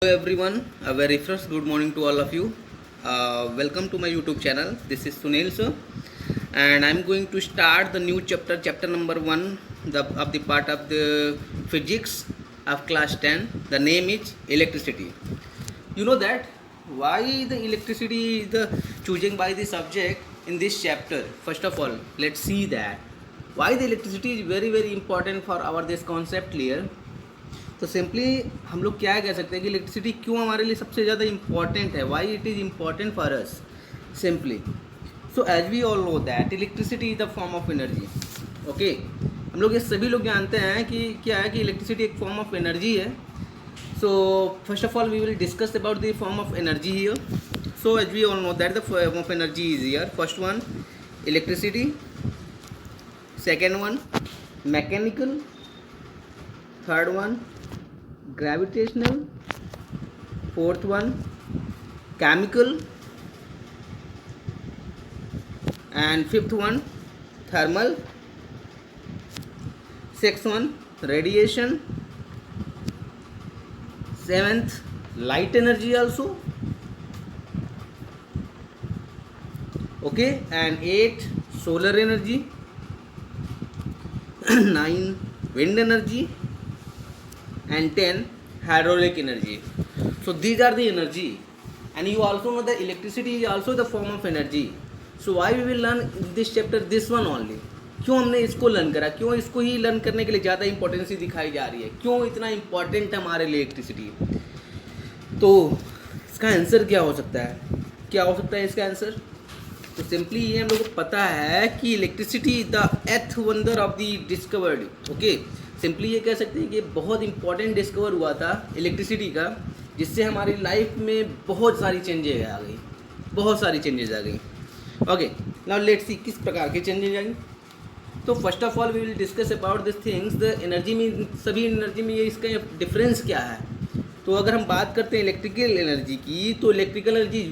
Hello everyone, a very first good morning to all of you. Welcome to my YouTube channel. This is Sunil sir, and I'm going to start the new chapter, chapter number 1 of the part of the physics of class 10. The name is electricity. You know that why the electricity is the choosing by the subject in this chapter. First of all, let's see that why the electricity is very important for our this concept clear. तो simply हम लोग क्या कह सकते हैं कि electricity क्यों हमारे लिए सबसे ज़्यादा इम्पॉर्टेंट है, why it is important for us simply. So as we all know that electricity is the form of energy. Okay, हम लोग ये सभी लोग जानते हैं कि क्या है कि इलेक्ट्रिसिटी एक फॉर्म ऑफ एनर्जी है. So first of all we will discuss about the form of energy here. So as we all know that the form of energy is here. First one electricity, second one mechanical, third one gravitational, fourth one chemical, and fifth one thermal, sixth one radiation, seventh light energy also, okay, and 8 solar energy, 9 wind energy, and 10 hydraulic energy. So these are the energy, and you also know that electricity is also the form of energy. So why we will learn in this chapter this one only. क्यों हमने इसको learn करा, क्यों इसको ही learn करने के लिए ज़्यादा इंपॉर्टेंसी दिखाई जा रही है, क्यों इतना इम्पॉर्टेंट है हमारे लिए इलेक्ट्रिसिटी. तो इसका आंसर क्या हो सकता है, क्या हो सकता है इसका आंसर. तो सिंपली ये हम लोग को पता है कि electricity the eighth wonder of the discovered. Okay, simply ये कह सकते हैं कि बहुत इंपॉर्टेंट डिस्कवर हुआ था इलेक्ट्रिसिटी का, जिससे हमारी लाइफ में बहुत सारी चेंजेज आ गई, बहुत सारी चेंजेज आ गई. ओके, नाउ लेट्स सी किस प्रकार के चेंजेज आएंगे. तो first of all we will discuss about this things. The energy में, सभी एनर्जी में ये इसका डिफरेंस क्या है. तो अगर हम बात करते हैं इलेक्ट्रिकल एनर्जी की, तो इलेक्ट्रिकल एनर्जी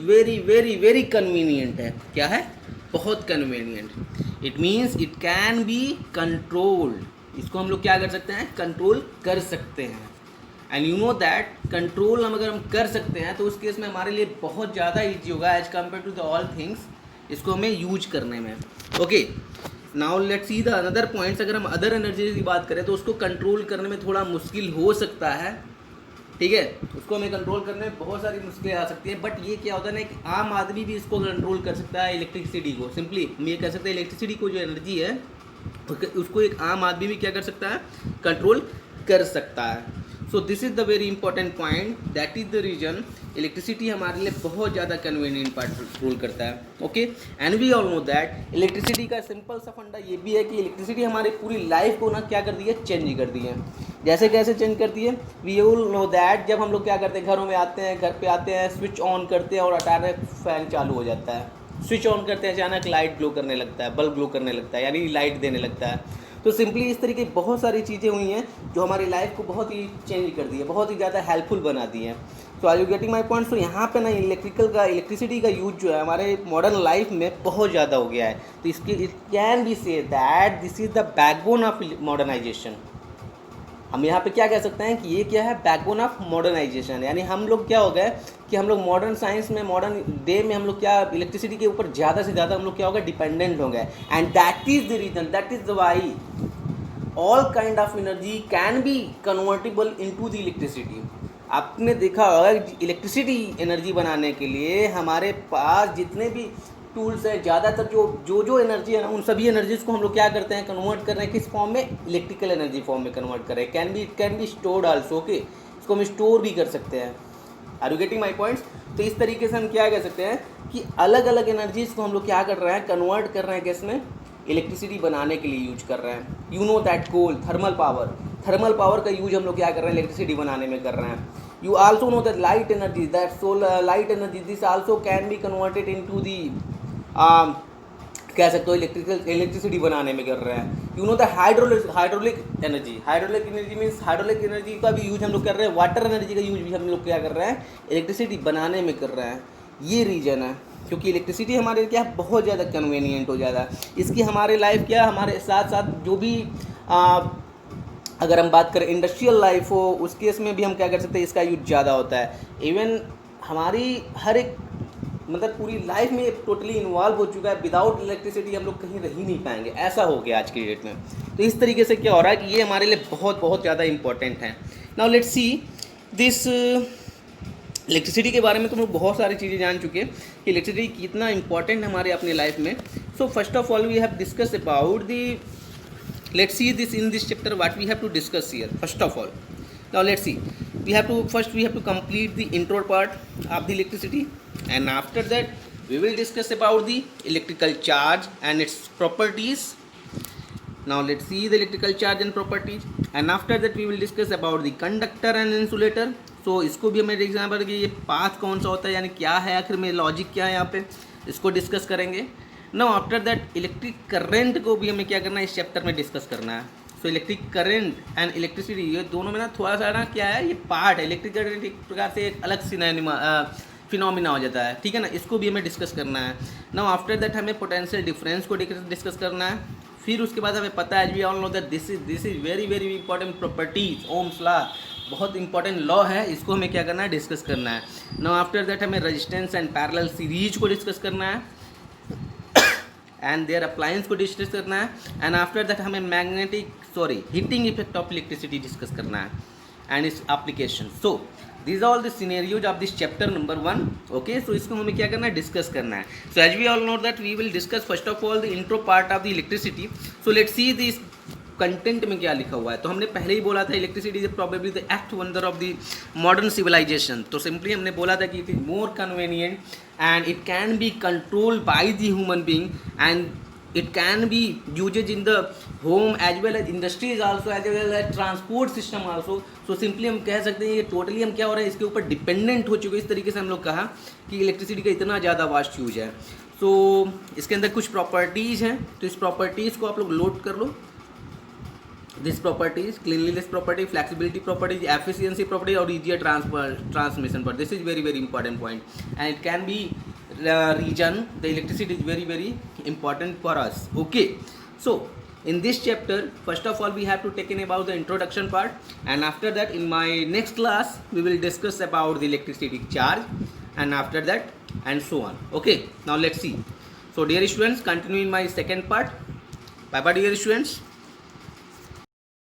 वेरी कन्वीनियंट है. क्या है, बहुत convenient. It means it can be controlled. इसको हम लोग क्या कर सकते हैं, कंट्रोल कर सकते हैं. And you know that control अगर हम कर सकते हैं तो उस केस में हमारे लिए बहुत ज़्यादा ईजी होगा as compare to the all things इसको हमें यूज करने में. Okay, now let's see the another points. अगर हम अदर एनर्जी की बात करें तो उसको कंट्रोल करने में थोड़ा मुश्किल हो सकता है. ठीक है, उसको हमें कंट्रोल करने में बहुत सारी मुश्किलें आ सकती है. बट ये क्या होता है ना कि आम आदमी भी इसको कंट्रोल कर सकता है इलेक्ट्रिसिटी को. सिंपली हम ये कह सकते हैं इलेक्ट्रिसिटी को जो एनर्जी है उसको एक आम आदमी भी क्या कर सकता है, कंट्रोल कर सकता है. So this is the very important point. That is the reason electricity हमारे लिए बहुत ज़्यादा कन्वीनियंट पार्ट रोल करता है. Okay, and we all know that electricity का सिंपल सा फंडा ये भी है कि इलेक्ट्रिसिटी हमारी पूरी लाइफ को ना क्या कर दी है, चेंज कर दी है. जैसे कैसे चेंज करती है, वी ऑल नो दैट जब हम लोग क्या करते हैं, घरों में आते हैं, घर पे आते हैं, स्विच ऑन करते हैं और अचानक फैन चालू हो जाता है. स्विच ऑन करते हैं, अचानक लाइट ग्लो करने लगता है, बल्ब ग्लो करने लगता है, यानी लाइट देने लगता है. तो सिंपली इस तरीके की बहुत सारी चीज़ें हुई हैं जो हमारी लाइफ को बहुत ही चेंज कर दी है, बहुत ही ज़्यादा हेल्पफुल बना दी है. तो are you getting my point. तो यहाँ पे ना इलेक्ट्रिसिटी का यूज जो है हमारे मॉडर्न लाइफ में बहुत ज़्यादा हो गया है. तो इसके it can be say that this is the backbone of modernisation. हम यहाँ पे क्या कह सकते हैं कि ये क्या है, बैकबोन ऑफ मॉडर्नाइजेशन. यानी हम लोग क्या हो गए कि हम लोग मॉडर्न साइंस में, मॉडर्न डे में हम लोग क्या इलेक्ट्रिसिटी के ऊपर ज़्यादा से ज़्यादा हम लोग क्या हो गए, डिपेंडेंट हो गए. And that is the reason, that is the why all kind of energy can be convertible into the electricity. आपने देखा होगा इलेक्ट्रिसिटी एनर्जी बनाने के लिए हमारे पास जितने भी टूल्स हैं, ज़्यादातर जो एनर्जी है ना, उन सभी एनर्जीज को हम लोग क्या करते हैं, कन्वर्ट कर रहे हैं किस फॉर्म में, इलेक्ट्रिकल एनर्जी फॉर्म में कन्वर्ट कर रहे हैं. It can be stored also. Okay, इसको हम स्टोर भी कर सकते हैं. Are you getting my points. तो इस तरीके से हम क्या कह सकते हैं कि अलग अलग एनर्जीज को हम लोग क्या कर रहे हैं, कन्वर्ट कर रहे हैं किस में, इलेक्ट्रिसिटी बनाने के लिए यूज कर रहे हैं. You know that coal, thermal power का यूज हम लोग क्या कर रहे हैं, इलेक्ट्रिसिटी बनाने में कर रहे हैं. You also know that light energy, that solar light energy, this also can be converted into the कह सकते हो इलेक्ट्रिसिटी बनाने में कर रहे हैं. You know the hydraulic energy means hydraulic energy का भी यूज हम लोग कर रहे हैं. वाटर एनर्जी का यूज भी हम लोग क्या कर रहे हैं, इलेक्ट्रिसिटी बनाने में कर रहे हैं. ये रीज़न है क्योंकि इलेक्ट्रिसिटी हमारे क्या बहुत ज़्यादा कन्वीनियंट हो जाता है. इसकी हमारे लाइफ क्या, हमारे साथ साथ जो भी अगर हम बात करें इंडस्ट्रियल लाइफ हो, उस केस में भी हम क्या कर सकते हैं, इसका यूज ज़्यादा होता है। इवन हमारी हर एक मतलब पूरी लाइफ में टोटली इन्वॉल्व हो चुका है, विदाउट इलेक्ट्रिसिटी हम लोग कहीं रह ही नहीं पाएंगे, ऐसा हो गया आज की डेट में। तो इस तरीके से क्या हो रहा है कि ये हमारे लिए बहुत बहुत ज़्यादा इंपॉर्टेंट है। Now let's see this electricity के बारे में तो हम लोग बहुत सारी चीज़ें जान चुके हैं कि इलेक्ट्रिसिटी कितना इंपॉर्टेंट है हमारे अपनी लाइफ में। So first of all we have discuss about the, let's see this in this chapter what we have to discuss here. First of all, now let's see, we have to complete the intro part of the electricity, and after that we will discuss about the electrical charge and its properties. Now let's see the electrical charge and properties, and after that we will discuss about the conductor and insulator. So इसको भी हमें example कि ये path कौन सा होता है, यानी क्या है आखिर में, लॉजिक क्या है यहाँ पे, इसको डिस्कस करेंगे। Now after that electric current को भी हमें क्या करना है, इस चैप्टर में डिस्कस करना है। So electric current and electricity, ये दोनों में ना थोड़ा सा ना क्या है, ये पार्ट है। इलेक्ट्रिक करंट एक प्रकार से एक अलग फिनोमिना हो जाता है, ठीक है ना, इसको भी हमें डिस्कस करना है। नाउ आफ्टर दैट हमें पोटेंशियल डिफरेंस को डिस्कस करना है। फिर उसके बाद हमें पता है, we all know that this is very very important properties, Ohm's law बहुत इंपॉर्टेंट लॉ है, इसको हमें क्या करना है, डिस्कस करना है। नाउ आफ्टर दैट हमें रेजिस्टेंस एंड पैरेलल सीरीज को डिस्कस करना है, एंड देयर अप्लायंस को डिस्कस करना है, एंड आफ्टर दैट हमें heating effect of electricity discuss करना है and its application. So these are all the scenarios of this chapter number 1. okay, so इसको हमें क्या करना है, डिस्कस करना है। so as we all know that we will discuss first of all the intro part of the electricity. so let's see this content में क्या लिखा हुआ है। तो हमने पहले ही बोला था electricity is probably the act wonder of the modern civilisation. तो सिंपली हमने बोला था कि it is more convenient and it can be controlled by the human being and it can be used in the home as well as industries also as well as transport system also. so simply हम कह सकते हैं ये totally हम क्या हो रहा है, इसके ऊपर डिपेंडेंट हो चुके हैं। इस तरीके से हम लोग कहा कि इलेक्ट्रिसिटी का इतना ज़्यादा वास्ट यूज है। सो इसके अंदर कुछ प्रॉपर्टीज़ हैं, तो इस प्रॉपर्टीज़ को आप लोग नोट कर लो। This properties, cleanliness property, flexibility properties, efficiency property और ईजियर ट्रांसमिशन पर, this is very very important point and it can be region the electricity is very very important for us. okay, so in this chapter first of all we have to take in about the introduction part, and after that in my next class we will discuss about the electricity charge, and after that and so on. okay, now let's see. so dear students, continue in my second part. Bye bye dear students.